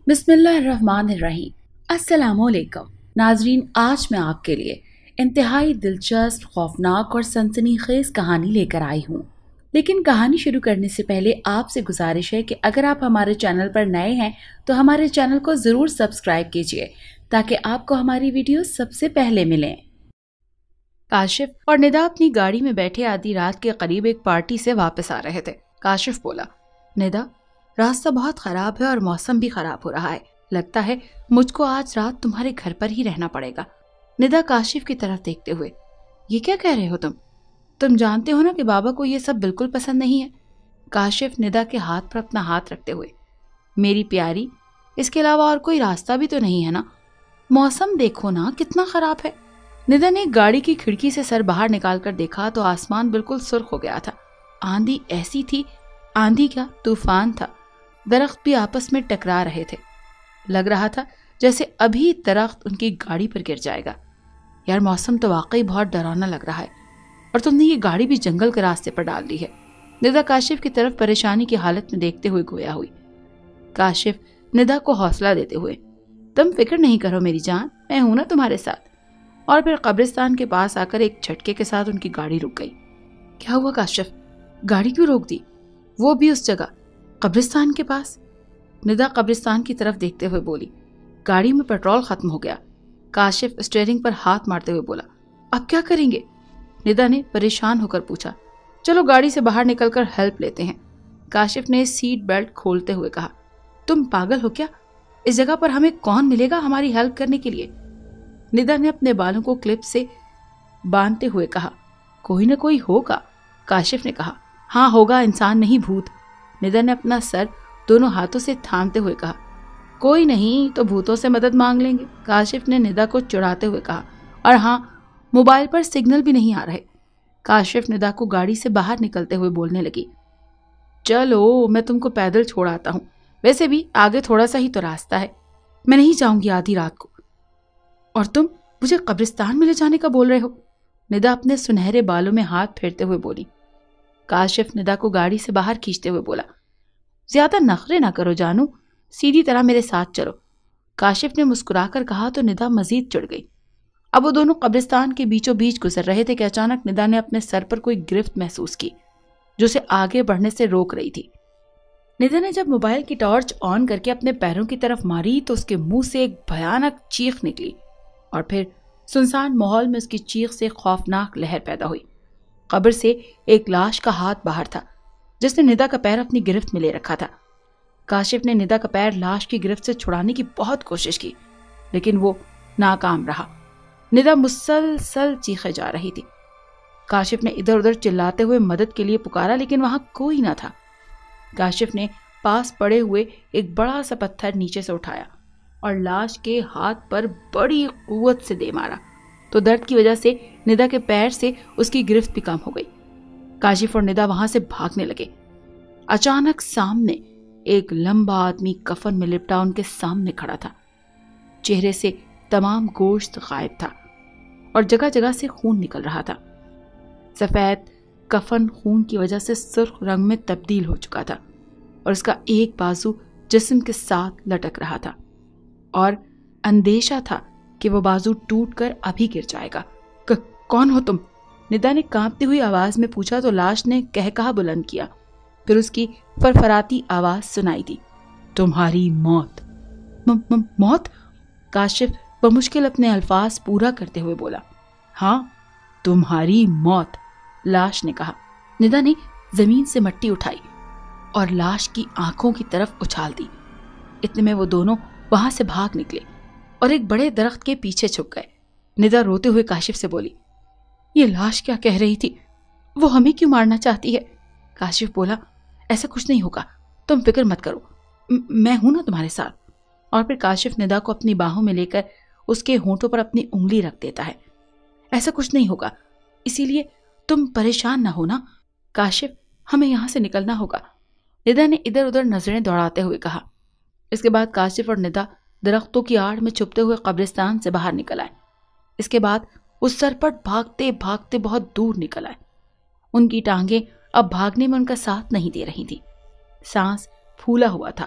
بسم اللہ الرحمن الرحیم۔ السلام علیکم ناظرین، آج میں آپ کے لیے انتہائی دلچسپ، خوفناک اور سنسنی خیز کہانی لے کر آئی ہوں۔ لیکن کہانی شروع کرنے سے پہلے آپ سے گزارش ہے کہ اگر آپ ہمارے چینل پر نئے ہیں تو ہمارے چینل کو ضرور سبسکرائب کیجیے تاکہ آپ کو ہماری ویڈیو سب سے پہلے ملیں۔ کاشف اور ندا اپنی گاڑی میں بیٹھے آدھی رات کے قریب ایک پارٹی سے واپس آ رہے تھے۔ کاشف بولا، ندا، راستہ بہت خراب ہے اور موسم بھی خراب ہو رہا ہے، لگتا ہے مجھ کو آج رات تمہارے گھر پر ہی رہنا پڑے گا۔ ندا کاشف کی طرف دیکھتے ہوئے، یہ کیا کہہ رہے ہو تم جانتے ہو نا کہ بابا کو یہ سب بالکل پسند نہیں ہے۔ کاشف ندا کے ہاتھ پر اپنا ہاتھ رکھتے ہوئے، میری پیاری، اس کے علاوہ اور کوئی راستہ بھی تو نہیں ہے نا، موسم دیکھو نا کتنا خراب ہے۔ ندا نے گاڑی کی کھڑکی سے سر باہر نکال کر دیکھا تو آسمان بالکل سرخ ہو گیا تھا۔ آندھی ایسی تھی، آندھی کیا طوفان تھا، درخت بھی آپس میں ٹکرا رہے تھے، لگ رہا تھا جیسے ابھی درخت ان کی گاڑی پر گر جائے گا۔ یار موسم تو واقعی بہت ڈرانا لگ رہا ہے، اور تم نے یہ گاڑی بھی جنگل کے راستے پر ڈال دی ہے۔ ندا کاشف کی طرف پریشانی کی حالت میں دیکھتے ہوئے گویا ہوئی۔ کاشف ندا کو حوصلہ دیتے ہوئے، تم فکر نہیں کرو میری جان، میں ہوں نا تمہارے ساتھ۔ اور پھر قبرستان کے پاس آ کر ایک جھٹکے کے ساتھ ان کی گاڑی رک گئی۔ کیا ہوا کاشف، گاڑی کیوں روک دی؟ وہ بھی اس جگہ قبرستان کے پاس؟ ندا قبرستان کی طرف دیکھتے ہوئے بولی، گاڑی میں پیٹرول ختم ہو گیا۔ کاشف اسٹیئرنگ پر ہاتھ مارتے ہوئے بولا، اب کیا کریں گے؟ ندا نے پریشان ہو کر پوچھا، چلو گاڑی سے باہر نکل کر ہیلپ لیتے ہیں۔ کاشف نے سیٹ بیلٹ کھولتے ہوئے کہا، تم پاگل ہو کیا؟ اس جگہ پر ہمیں کون ملے گا ہماری ہیلپ کرنے کے لیے؟ ندا نے اپنے بالوں کو کلپ سے باندھتے ہوئے کہا، کوئی نہ کوئی ہوگا۔ کاشف نے کہا، ہاں ہوگا، انسان نہیں بھوت۔ ندا نے اپنا سر دونوں ہاتھوں سے تھامتے ہوئے کہا، کوئی نہیں تو بھوتوں سے مدد مانگ لیں گے۔ کاشف نے ندا کو چڑھاتے ہوئے کہا، اور ہاں، موبائل پر سگنل بھی نہیں آ رہے۔ کاشف ندا کو گاڑی سے باہر نکلتے ہوئے بولنے لگی، چلو میں تم کو پیدل چھوڑ آتا ہوں، ویسے بھی آگے تھوڑا سا ہی تو راستہ ہے، میں نہیں جاؤں گی آدھی رات کو۔ اور تم مجھے قبرستان میں لے جانے کا بول رہے ہو؟ ندا اپنے سنہرے بالوں میں ہاتھ پھیرتے ہوئے بولی۔ کاشف ندا کو گاڑی سے باہر کھینچتے ہوئے بولا، زیادہ نخرے نہ کرو جانو، سیدھی طرح میرے ساتھ چلو۔ کاشف نے مسکرا کر کہا تو ندا مزید چڑھ گئی۔ اب وہ دونوں قبرستان کے بیچوں بیچ گزر رہے تھے کہ اچانک ندا نے اپنے سر پر کوئی گرفت محسوس کی جو اسے آگے بڑھنے سے روک رہی تھی۔ ندا نے جب موبائل کی ٹارچ آن کر کے اپنے پیروں کی طرف ماری تو اس کے منہ سے ایک بھیانک چیخ نکلی، اور پھر سنسان ماحول میں اس کی چیخ سے خوفناک لہر پیدا ہوئی۔ قبر سے ایک لاش کا ہاتھ باہر تھا جس نے ندا کا پیر اپنی گرفت میں لے رکھا تھا۔ کاشف نے ندا کا پیر لاش کی گرفت سے چھڑانے کی بہت کوشش کی، لیکن وہ ناکام رہا۔ ندا مسلسل چیخے جا رہی تھی۔ کاشف نے ادھر ادھر چلاتے ہوئے مدد کے لیے پکارا، لیکن وہاں کوئی نہ تھا۔ کاشف نے پاس پڑے ہوئے ایک بڑا سا پتھر نیچے سے اٹھایا اور لاش کے ہاتھ پر بڑی قوت سے دے مارا تو درد کی وجہ سے ندا کے پیر سے اس کی گرفت بھی کم ہو گئی۔ کاشف اور ندا وہاں سے بھاگنے لگے۔ اچانک سامنے ایک لمبا آدمی کفن میں لپٹا ان کے سامنے کھڑا تھا۔ چہرے سے تمام گوشت غائب تھا اور جگہ جگہ سے خون نکل رہا تھا۔ سفید کفن خون کی وجہ سے سرخ رنگ میں تبدیل ہو چکا تھا اور اس کا ایک بازو جسم کے ساتھ لٹک رہا تھا، اور اندیشہ تھا کہ وہ بازو ٹوٹ کر ابھی گر جائے گا۔ کون ہو تم؟ ندا نے کانپتی ہوئی آواز میں پوچھا تو لاش نے کہکہا بلند کیا، پھر اس کی فرفراتی آواز سنائی دی، تمہاری موت۔ موت؟ کاشف بمشکل اپنے الفاظ پورا کرتے ہوئے بولا، ہاں تمہاری موت، لاش نے کہا۔ ندا نے زمین سے مٹی اٹھائی اور لاش کی آنکھوں کی طرف اچھال دی۔ اتنے میں وہ دونوں وہاں سے بھاگ نکلے اور ایک بڑے درخت کے پیچھے چھپ گئے۔ ندا روتے ہوئے کاشف سے بولی، یہ لاش کیا کہہ رہی تھی؟ وہ ہمیں کیوں مارنا چاہتی ہے؟ کاشف بولا، ایسا کچھ نہیں ہوگا، تم فکر مت کرو، میں ہوں نا تمہارے ساتھ۔ اور پھر کاشف ندا کو اپنی باہوں میں لے کر اس کے ہونٹوں پر اپنی انگلی رکھ دیتا ہے۔ ایسا کچھ نہیں ہوگا، اسی لیے تم پریشان نہ ہونا۔ کاشف، ہمیں یہاں سے نکلنا ہوگا، ندا نے ادھر ادھر نظریں دوڑاتے ہوئے کہا۔ اس کے بعد کاشف اور ندا درختوں کی آڑ میں چھپتے ہوئے قبرستان سے باہر نکل آئے۔ اس کے بعد وہ سرپٹ بھاگتے بھاگتے بہت دور نکل آئے۔ ان کی ٹانگیں اب بھاگنے میں ان کا ساتھ نہیں دے رہی تھی، سانس پھولا ہوا تھا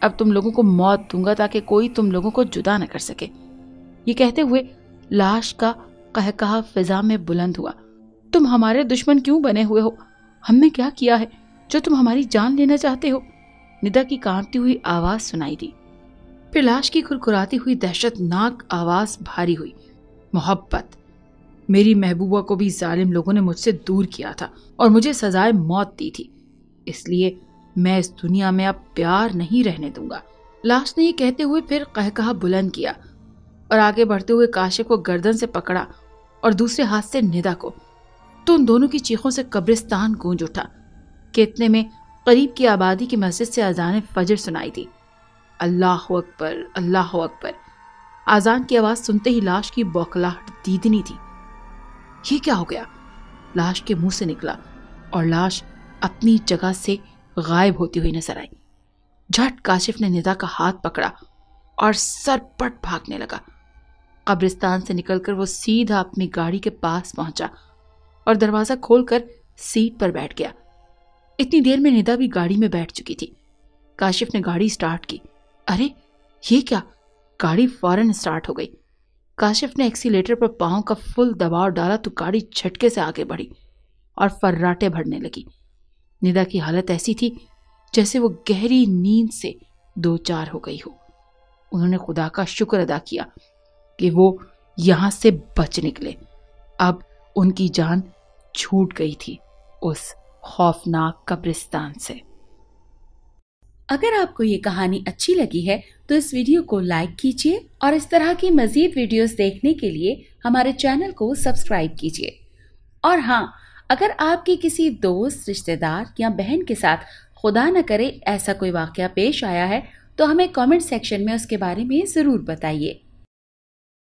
اب تم لوگوں کو موت دوں گا تاکہ کوئی تم لوگوں کو جدا نہ کر سکے۔ یہ کہتے ہوئے لاش کا قہقہا فضا میں بلند ہوا۔ تم ہمارے دشمن کیوں بنے ہوئے ہو؟ ہم نے کیا کیا ہے جو تم ہماری جان لینا چاہتے ہو؟ ندا کی کانپتی ہوئی آواز سنائی دی۔ پھر لاش کی کھرکھراتی ہوئی دہشت ناک آواز بھاری ہوئی۔ محبت، میری محبوبہ کو بھی ظالم لوگوں نے مجھ سے دور کیا تھا اور مجھے سزائے موت دی تھی، اس لیے میں اس دنیا میں اب پیار نہیں رہنے دوں گا۔ لاش نے یہ کہتے ہوئے پھر قہقہا بلند کیا اور آگے بڑھتے ہوئے کاشف کو گردن سے پکڑا اور دوسرے ہاتھ سے ندا کو۔ تو ان دونوں کی چیخوں سے قبرستان گونج اٹھا کہ اتنے میں قریب کی آبادی کی مسجد سے اذان فجر سنائی دی۔ اللہ اکبر، اللہ اکبر۔ اذان کی آواز سنتے ہی لاش کی بوکھلاہٹ دیدنی تھی۔ یہ کیا ہو گیا؟ لاش کے منہ سے نکلا اور لاش اپنی جگہ سے غائب ہوتی ہوئی نظر آئی۔ جھٹ کاشف نے ندا کا ہاتھ پکڑا اور سر پٹ بھاگنے لگا۔ قبرستان سے نکل کر وہ سیدھا اپنی گاڑی کے پاس پہنچا اور دروازہ کھول کر سیٹ پر بیٹھ گیا۔ اتنی دیر میں ندا بھی گاڑی میں بیٹھ چکی تھی۔ کاشف نے گاڑی سٹارٹ کی۔ ارے یہ کیا؟ گاڑی فوراً سٹارٹ ہو گئی۔ کاشف نے ایکسیلیٹر پر پاؤں کا فل دباؤ ڈالا تو گاڑی جھٹکے سے آگے بڑھی اور فراٹے بھرنے لگی۔ ندا کی حالت ایسی تھی جیسے وہ گہری نیند سے دو چار ہو گئی ہو۔ انہوں نے خدا کا شکر ادا کیا کہ وہ یہاں سے بچ نکلے۔ اب ان کی جان چھوٹ گئی تھی اس خوفناک قبرستان سے۔ اگر آپ کو یہ کہانی اچھی لگی ہے تو اس ویڈیو کو لائک کیجیے اور اس طرح کی مزید ویڈیوز دیکھنے کے لیے ہمارے چینل کو سبسکرائب کیجیے۔ اور ہاں، اگر آپ کی کسی دوست، رشتہ دار یا بہن کے ساتھ خدا نہ کرے ایسا کوئی واقعہ پیش آیا ہے تو ہمیں کامنٹ سیکشن میں اس کے بارے میں ضرور بتائیے۔